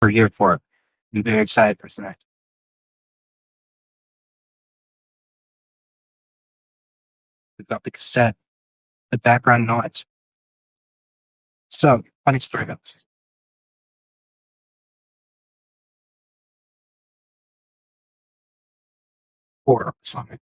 We're here for it. I'm very excited for tonight. We've got the cassette, the background noise. So, funny story about this. Horror song.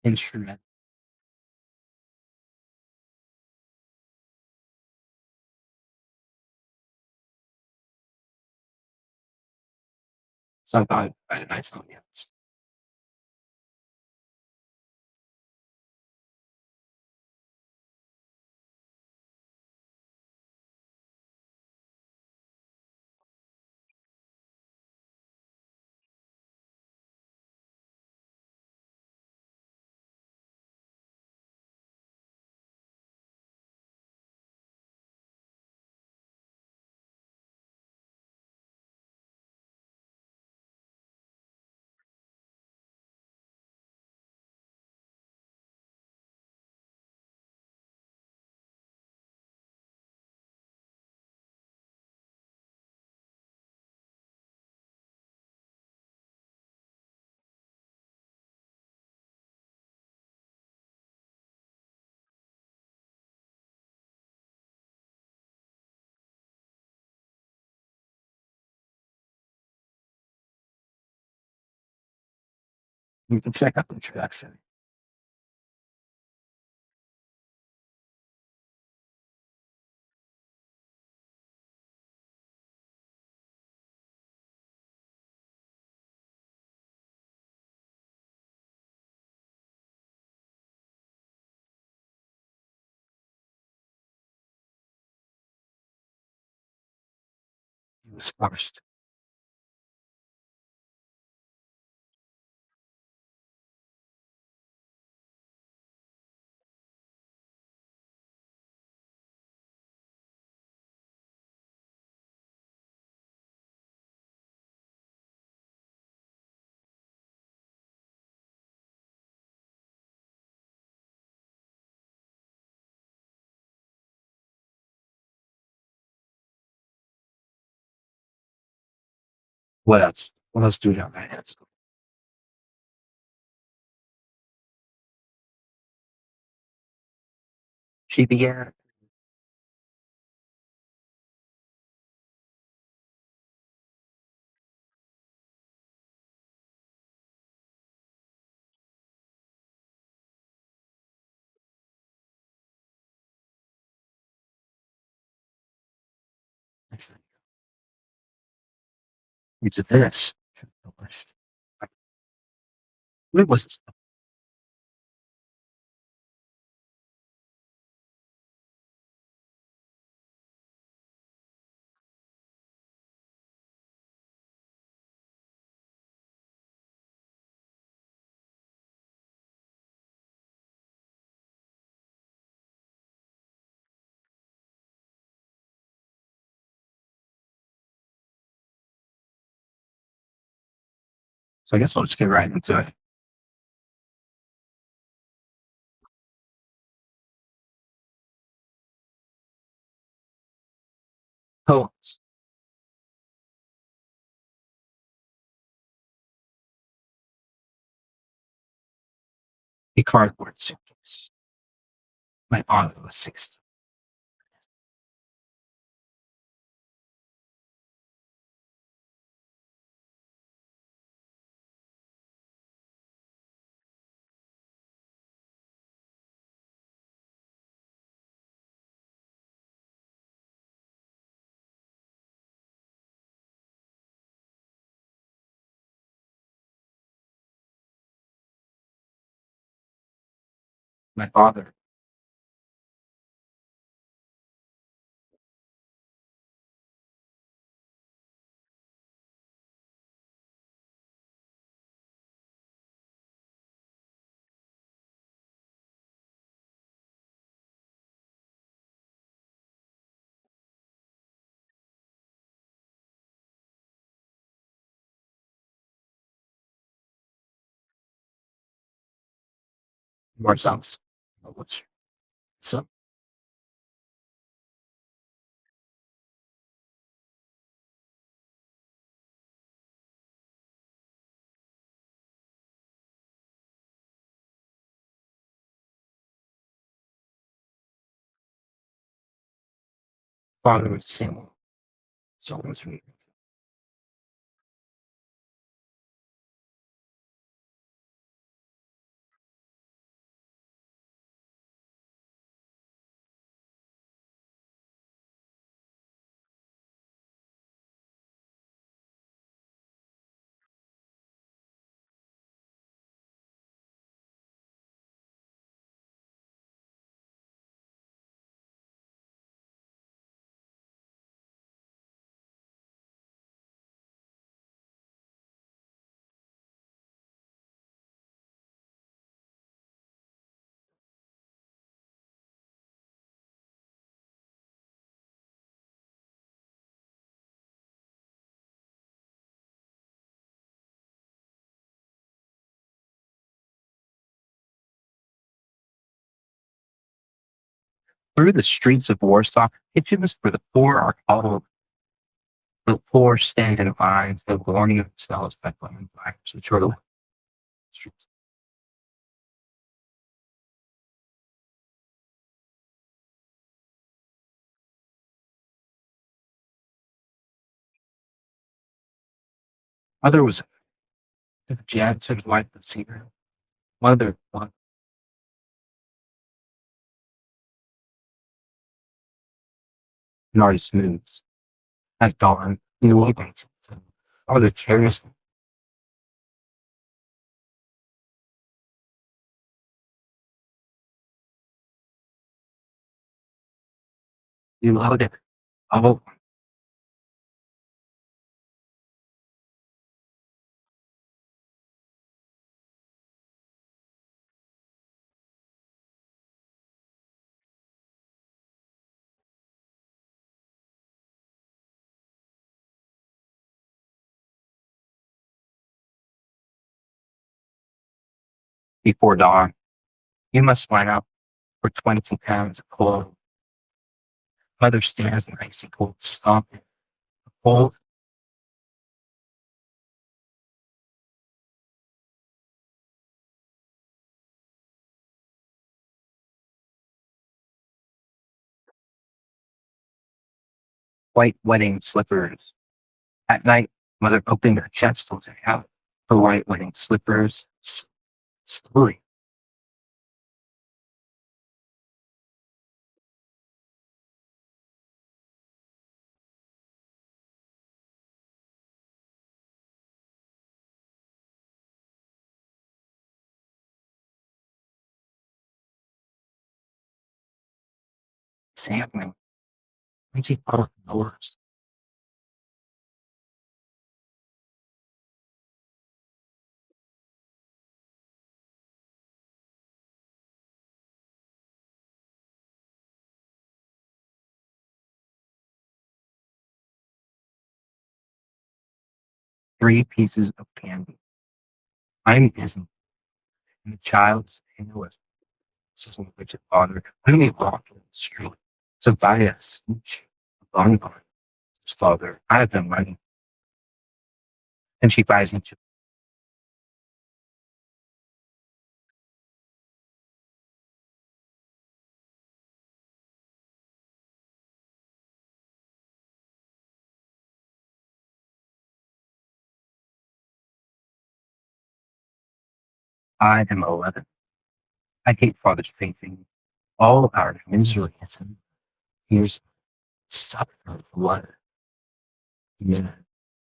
Instrument. Sung by a nice audience. You can check out the introduction. He was first. What else? What else do we have on our hands? She began. Into this. Where was this? So I guess we'll just get right into it. Poems. A cardboard suitcase. My father was 60. My father ourselves. So father was single, so was me. Through the streets of Warsaw, kitchens for the poor are called the poor stand in lines, the warning themselves by lemon fires, which are the streets. Mother was the janitor's wife of Swir. Mother, one, an artist moves. At dawn, in the evening, are the terrace, you loaded. Oh, before dawn, you must line up for 20 pounds of coal. Mother stands in icy cold stomp. Cold, white wedding slippers. At night, mother opened her chest to take out her white wedding slippers. Slowly, sampling, and she followed the doors. 3 pieces of candy. I'm Disney, and the child's hand was says my rigid father. When we walk in the street to buy a speech, a bonbon, his father, I have the money, and she buys each. I am 11. I hate father's painting. All our misery is in tears, suffer blood, and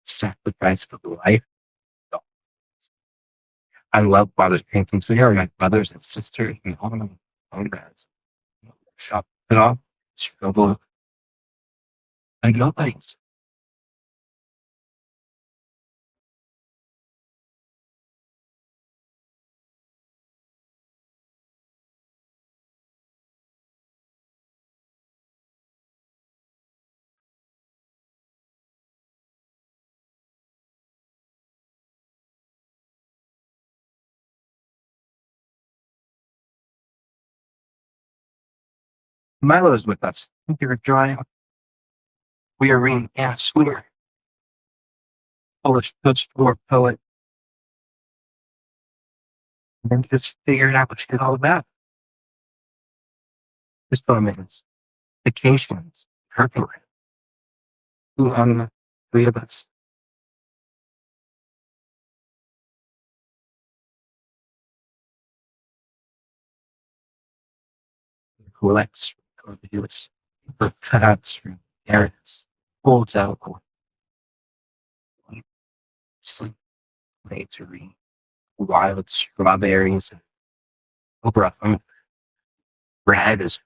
sacrifice of life. I love father's paintings. They are my brothers and sisters and all my own guys. Shop it off, struggle, and nobody's. Milo is with us. You're drawing. We are reading Swir, Polish post-war poet, and then just figuring out what she's all about. This poem is Vacations, Hercules, who on the three of us. Collects ambiguous for cutouts from narratives, holds out or sleep made to read wild strawberries and over a hunk bread is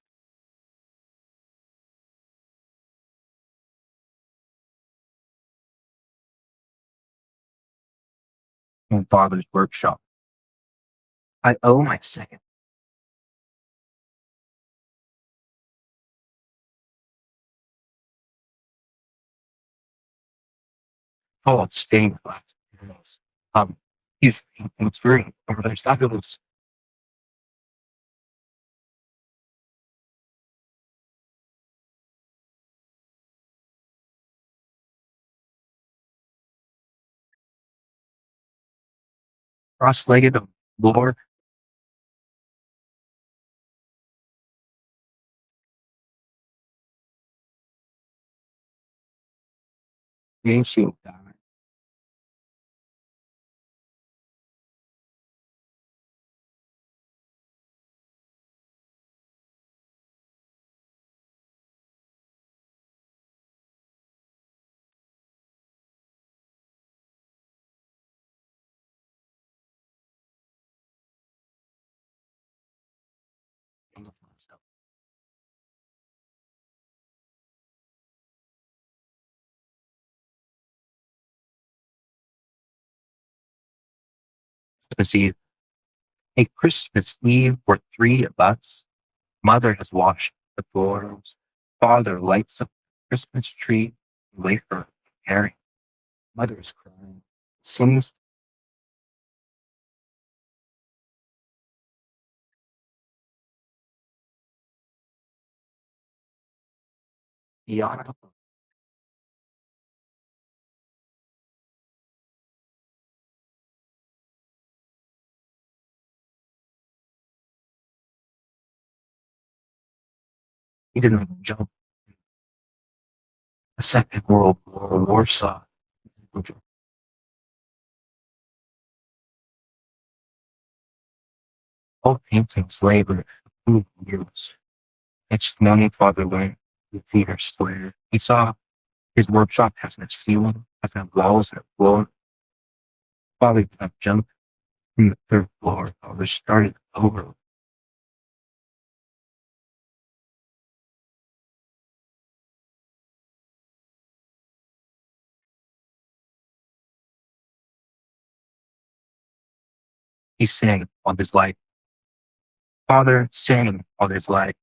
in father's workshop. I owe my second. Oh, it's stained glass. Um, he's it's very over there. Stop it was cross-legged on the floor. Game shield. Christmas Eve. A Christmas Eve for three of us. Mother has washed the floors. Father lights up the Christmas tree. Wafer Harry. Mother is crying. Sings beyond. He didn't even jump. The Second World War, Warsaw. All paintings labor 2 years. Each morning father went to Peter Square. He saw his workshop has no ceiling, has no walls, no floor. Father did not jump from the third floor. Father started over. He sang all his life. Father sang all his life.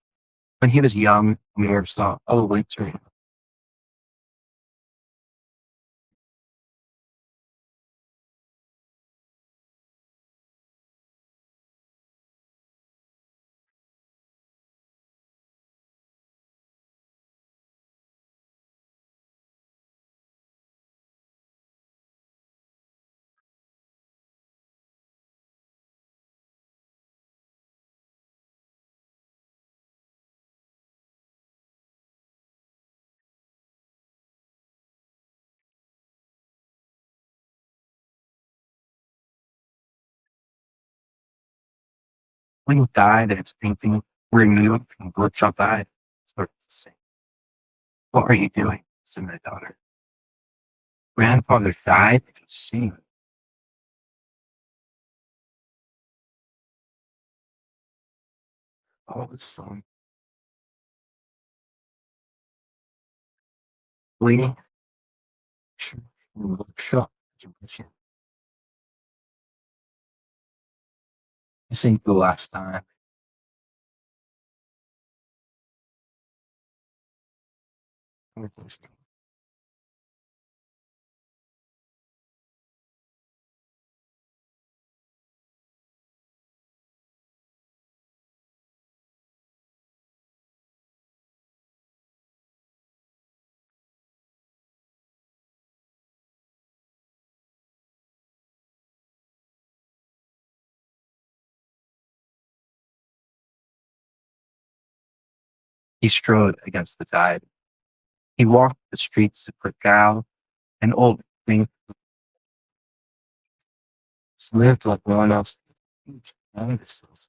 When he was young, we never saw a winter. When he died and his painting removed from the workshop, I started to say, "What are you doing?" said my daughter. Grandfather died and he was singing all the song, waiting in the workshop. I think the last time I was He strode against the tide. He walked the streets of Krakow, an old thing, lived like no one else. Huge canvases,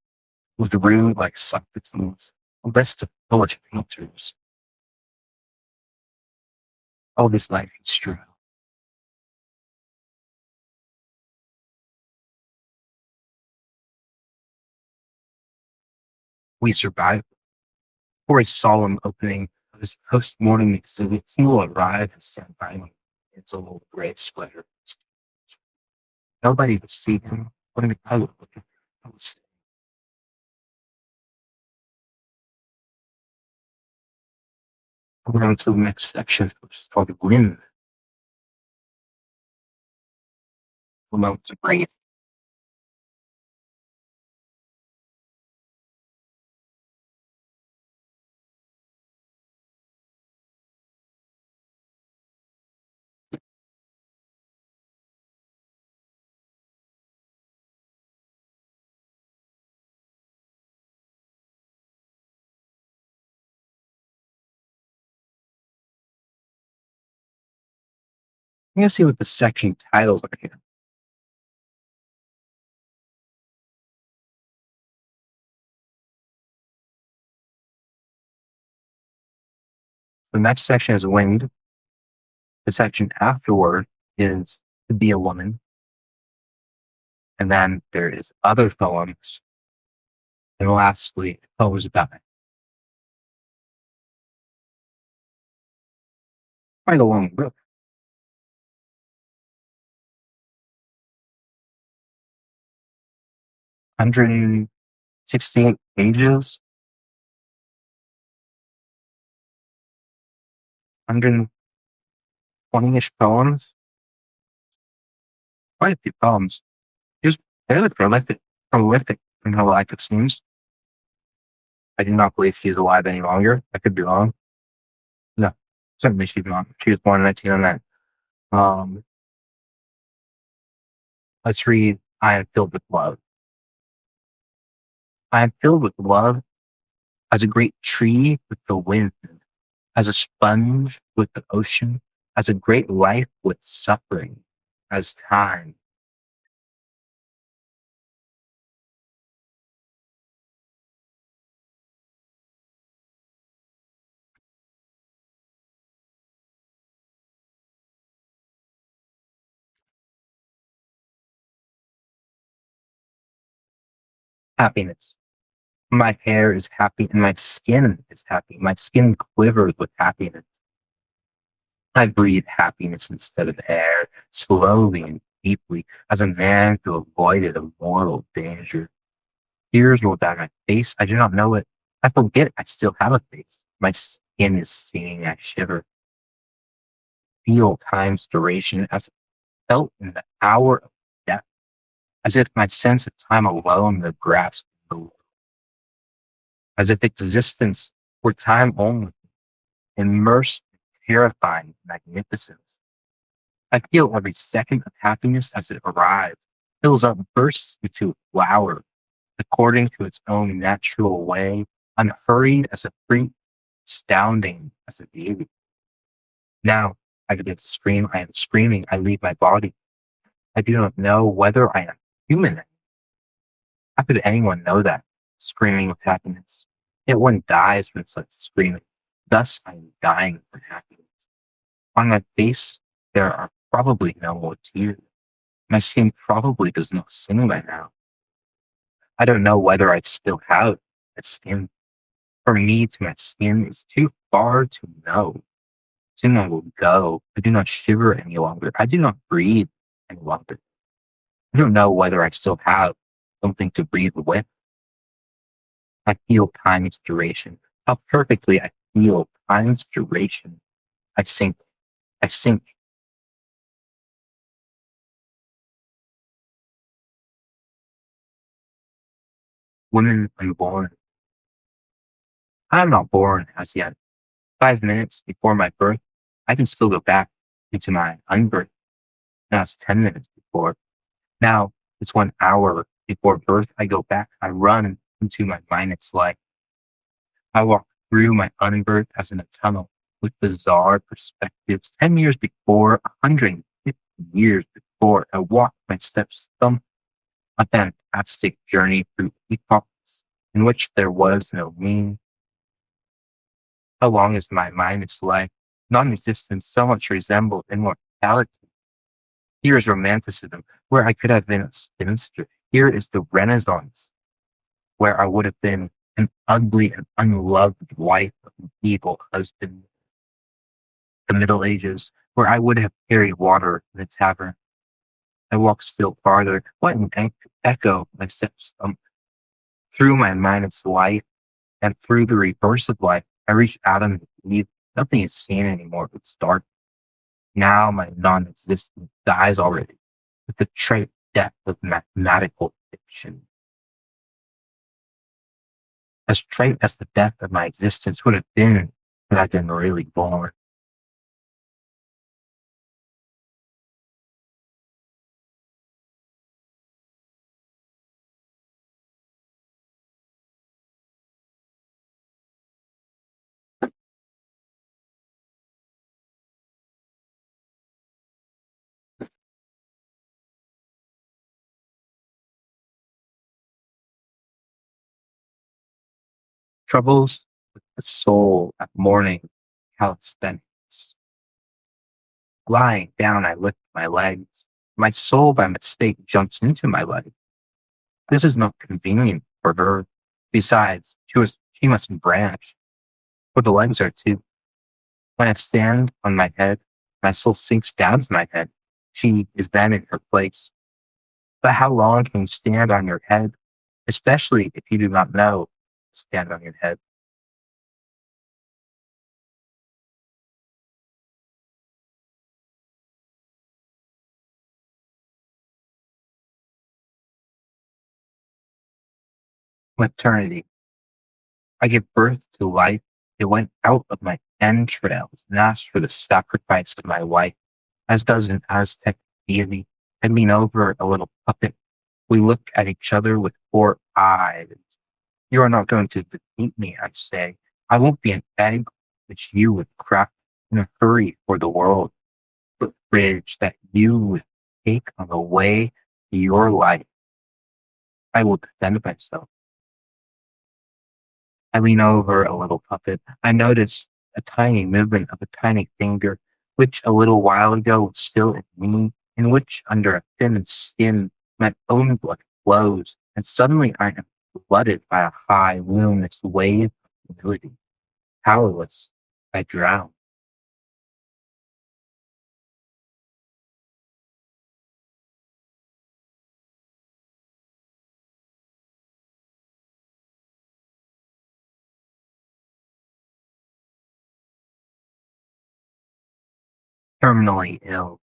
with rude like Socrates, a list of Polish painters. All this life he strode. We survived. For a solemn opening of his post-mortem exhibit, he will arrive and stand by me in his old gray sweater. Nobody would see him when the pilot would post. We're on to the next section, which is called Wind. A moment to breathe. I'm going to see what the section titles are here. The next section is Wind. The section afterward is To Be a Woman. And then there is Other Poems. And lastly, Poems About It. Quite a long book. 168 pages. 120-ish poems. Quite a few poems. He was fairly prolific in her life, it seems. I do not believe she is alive any longer. I could be wrong. No, certainly she's not. She was born in 1909. Let's read I Am Filled with Love. I am filled with love as a great tree with the wind, as a sponge with the ocean, as a great life with suffering, as time. Happiness. My hair is happy and my skin is happy. My skin quivers with happiness. I breathe happiness instead of air, slowly and deeply, as a man who avoided a mortal danger. Tears roll down my face. I do not know it. I forget I still have a face. My skin is stinging. I shiver. Feel time's duration as felt in the hour of death, as if my sense of time alone the grasp of the world, as if existence were time only, immersed in terrifying magnificence. I feel every second of happiness as it arrives, fills up, bursts into a flower, according to its own natural way, unhurried as a freak, astounding as a beauty. Now I begin to scream. I am screaming. I leave my body. I do not know whether I am human. How could anyone know that? Screaming with happiness. Yet one dies from such screaming. Thus I am dying from happiness. On my face there are probably no more tears. My skin probably does not sing by now. I don't know whether I still have a skin. For me to my skin is too far to know. Soon I will go. I do not shiver any longer. I do not breathe any longer. I don't know whether I still have something to breathe with. I feel time's duration. How perfectly I feel time's duration. I sink. I sink. Women unborn. I am not born as yet. 5 minutes before my birth, I can still go back into my unbirth. Now it's 10 minutes before. Now it's 1 hour before birth. I go back. I run into my minus life. I walk through my unbirth as in a tunnel, with bizarre perspectives. 10 years before, 150 years before, I walked my steps thumb a fantastic journey through epochs in which there was no mean. How long is my mindless life? Non-existence so much resembled immortality. Here is romanticism, where I could have been a spinster. Here is the Renaissance, where I would have been an ugly and unloved wife of an evil husband. The Middle Ages, where I would have carried water in a tavern. I walked still farther. What an echo my steps through my mindless life and through the reverse of life. I reach Adam and Eve. Nothing is seen anymore. It's dark. Now my non-existence dies already with the trite death of mathematical fiction. As trite as the death of my existence would have been had I been really born. Troubles with the soul at morning calisthenics. Lying down, I lift my legs. My soul by mistake jumps into my leg. This is not convenient for her. Besides, she must branch, for the legs are two. When I stand on my head, my soul sinks down to my head. She is then in her place. But how long can you stand on your head, especially if you do not know to stand on your head? Maternity. I give birth to life. It went out of my entrails and asked for the sacrifice of my wife, as does an Aztec deity. I lean over a little puppet. We look at each other with four eyes. You are not going to defeat me, I say. I won't be an egg which you would crack in a hurry for the world, but bridge that you would take on the way to your life. I will defend myself. I lean over a little puppet. I notice a tiny movement of a tiny finger, which a little while ago was still in me, in which under a thin skin my own blood flows, and suddenly I am flooded by a high, luminous wave of humility. Powerless, I drown. Terminally ill.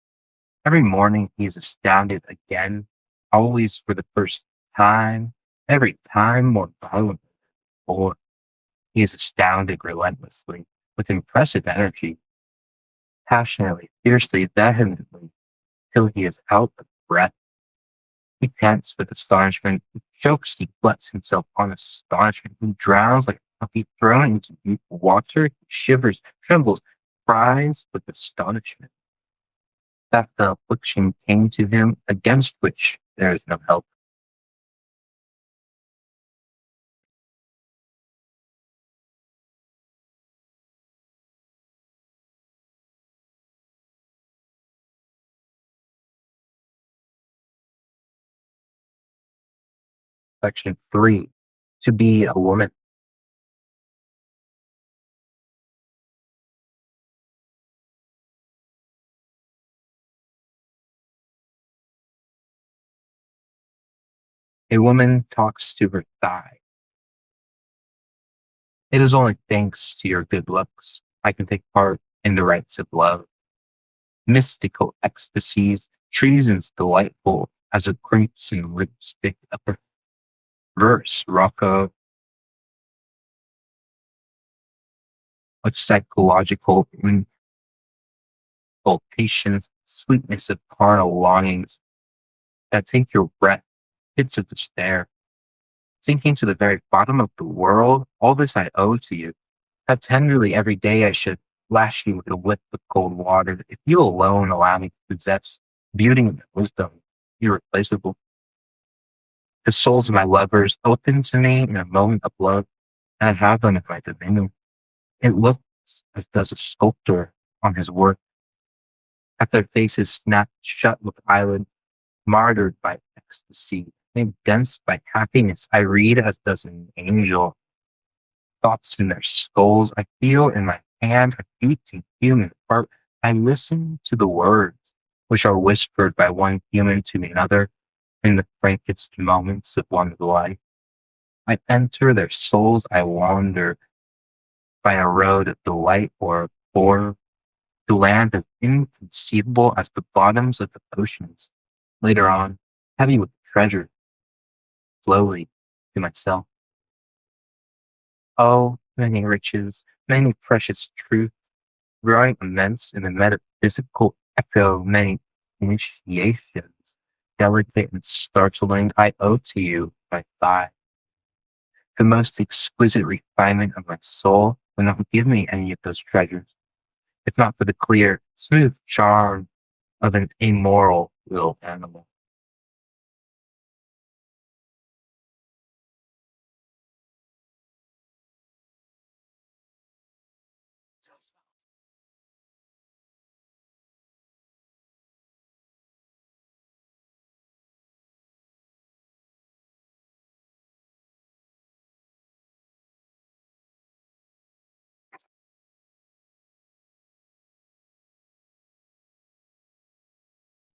Every morning he is astounded again, always for the first time, every time more violent than before. He is astounded relentlessly, with impressive energy, passionately, fiercely, vehemently, till he is out of breath. He pants with astonishment, he chokes, he flets himself on astonishment, he drowns like a puppy thrown into deep water, he shivers, trembles, cries with astonishment that the affliction came to him against which there is no help. Section 3. To be a woman. A woman talks to her thigh. It is only thanks to your good looks I can take part in the rites of love. Mystical ecstasies, treasons delightful as a grapes and lipstick, a perverse Rocco, of psychological infiltrations, sweetness of carnal longings that take your breath, fits of despair, sinking to the very bottom of the world. All this I owe to you. How tenderly every day I should lash you with a whip of cold water, if you alone allow me to possess beauty and wisdom irreplaceable. The souls of my lovers open to me in a moment of love, and I have them at my dominion. It looks as does a sculptor on his work, at their faces snapped shut with eyelids, martyred by ecstasy, made dense by happiness. I read as does an angel, thoughts in their skulls. I feel in my hand a beating human heart. I listen to the words which are whispered by one human to another in the frankest moments of one's life. I enter their souls. I wander by a road of delight or to land as inconceivable as the bottoms of the oceans. Later on, heavy with treasure, slowly to myself. Oh, many riches, many precious truths, growing immense in the metaphysical echo, many initiations, delicate and startling, I owe to you, my thigh. The most exquisite refinement of my soul will not give me any of those treasures, if not for the clear, smooth charm of an immoral little animal.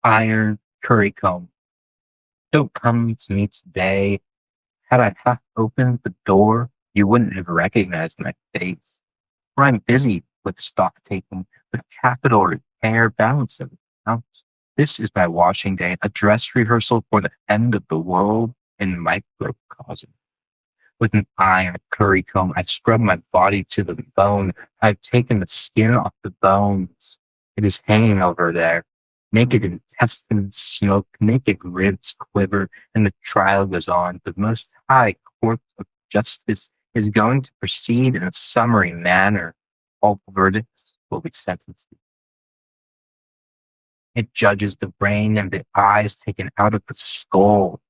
Iron currycomb, don't come to me today. Had I half opened the door, you wouldn't have recognized my face. For I'm busy with stock taking, with capital repair, balance of accounts. This is my washing day, a dress rehearsal for the end of the world in microcosm. With an iron currycomb, I scrub my body to the bone. I've taken the skin off the bones. It is hanging over there. Naked intestines smoke, naked ribs quiver, and the trial goes on. The most high court of justice is going to proceed in a summary manner. All verdicts will be sentences. It judges the brain and the eyes taken out of the skull,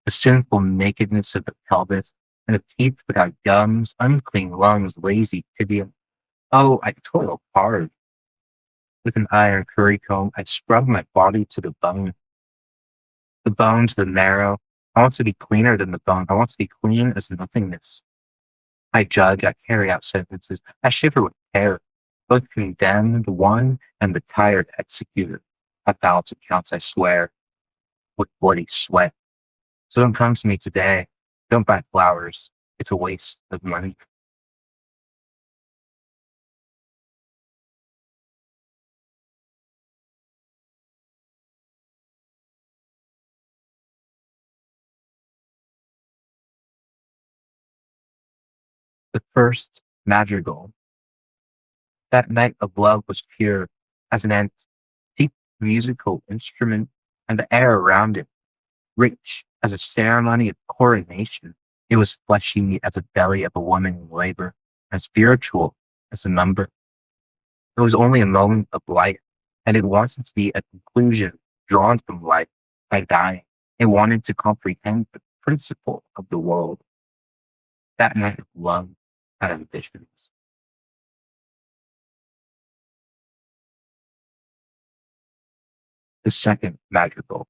the sinful nakedness of the pelvis, and of teeth without gums, unclean lungs, lazy tibia. Oh, I toil hard. With an iron currycomb, I scrub my body to the bone to the marrow. I want to be cleaner than the bone. I want to be clean as nothingness. I judge, I carry out sentences. I shiver with terror, both condemned one and the tired executor. I balance accounts, I swear, with bloody sweat. So don't come to me today. Don't buy flowers. It's a waste of money. The first madrigal. That night of love was pure as an antique musical instrument, and the air around it rich as a ceremony of coronation. It was fleshy as a belly of a woman in labor, and spiritual as a number. It was only a moment of life, and it wanted to be a conclusion drawn from life by dying. It wanted to comprehend the principle of the world. That night of love had ambitions. The second madrigal,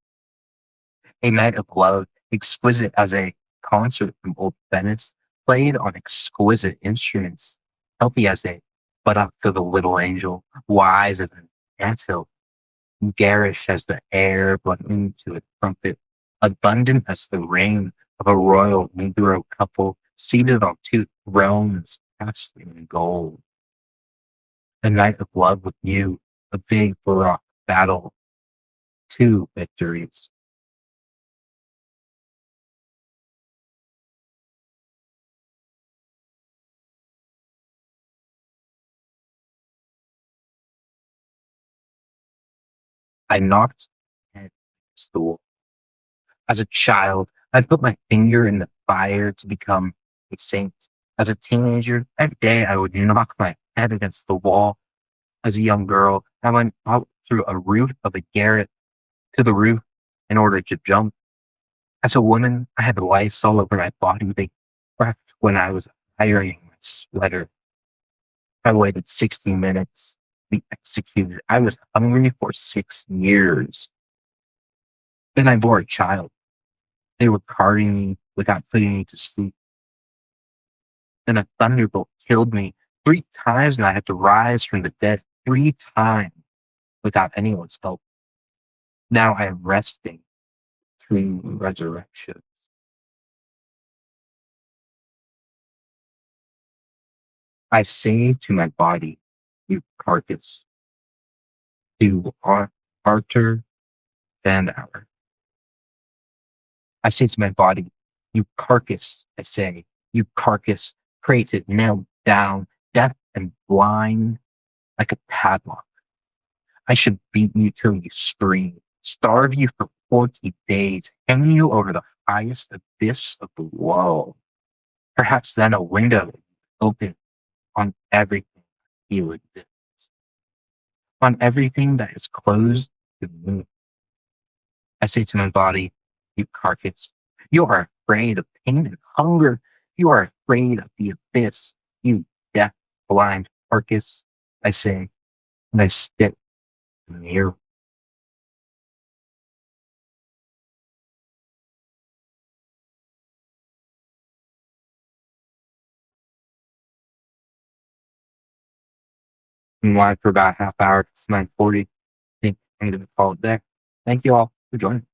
a night of love, exquisite as a concert from old Venice, played on exquisite instruments, healthy as a buttock of a little angel, wise as an anthill, garish as the air blowing to a trumpet, abundant as the rain of a royal Negro couple seated on two thrones cast in gold. A night of love with you, a big baroque battle, two victories. I knocked head against the wall. As a child, I put my finger in the fire to become a saint. As a teenager, every day I would knock my head against the wall. As a young girl, I went out through a roof of a garret to the roof in order to jump. As a woman, I had lice all over my body. They cracked when I was ironing my sweater. I waited 60 minutes to be executed. I was hungry for 6 years. Then I bore a child. They were carting me without putting me to sleep. Then a thunderbolt killed me 3 times, and I had to rise from the dead 3 times without anyone's help. Now I am resting through resurrection. I say to my body, you carcass, to Arthur Van Hour. I say to my body, you carcass, I say, you carcass, crated, nailed down, deaf and blind like a padlock. I should beat you till you scream, starve you for 40 days, hang you over the highest abyss of the world. Perhaps then a window would open on everything you exist, on everything that is closed to me. I say to my body, you carcass, you are afraid of pain and hunger. You are afraid of the abyss, you deaf, blind carcass. I say, and I spit in the air. I'm live for about a half hour. It's 9:40. I think I'm going to call it there. Thank you all for joining.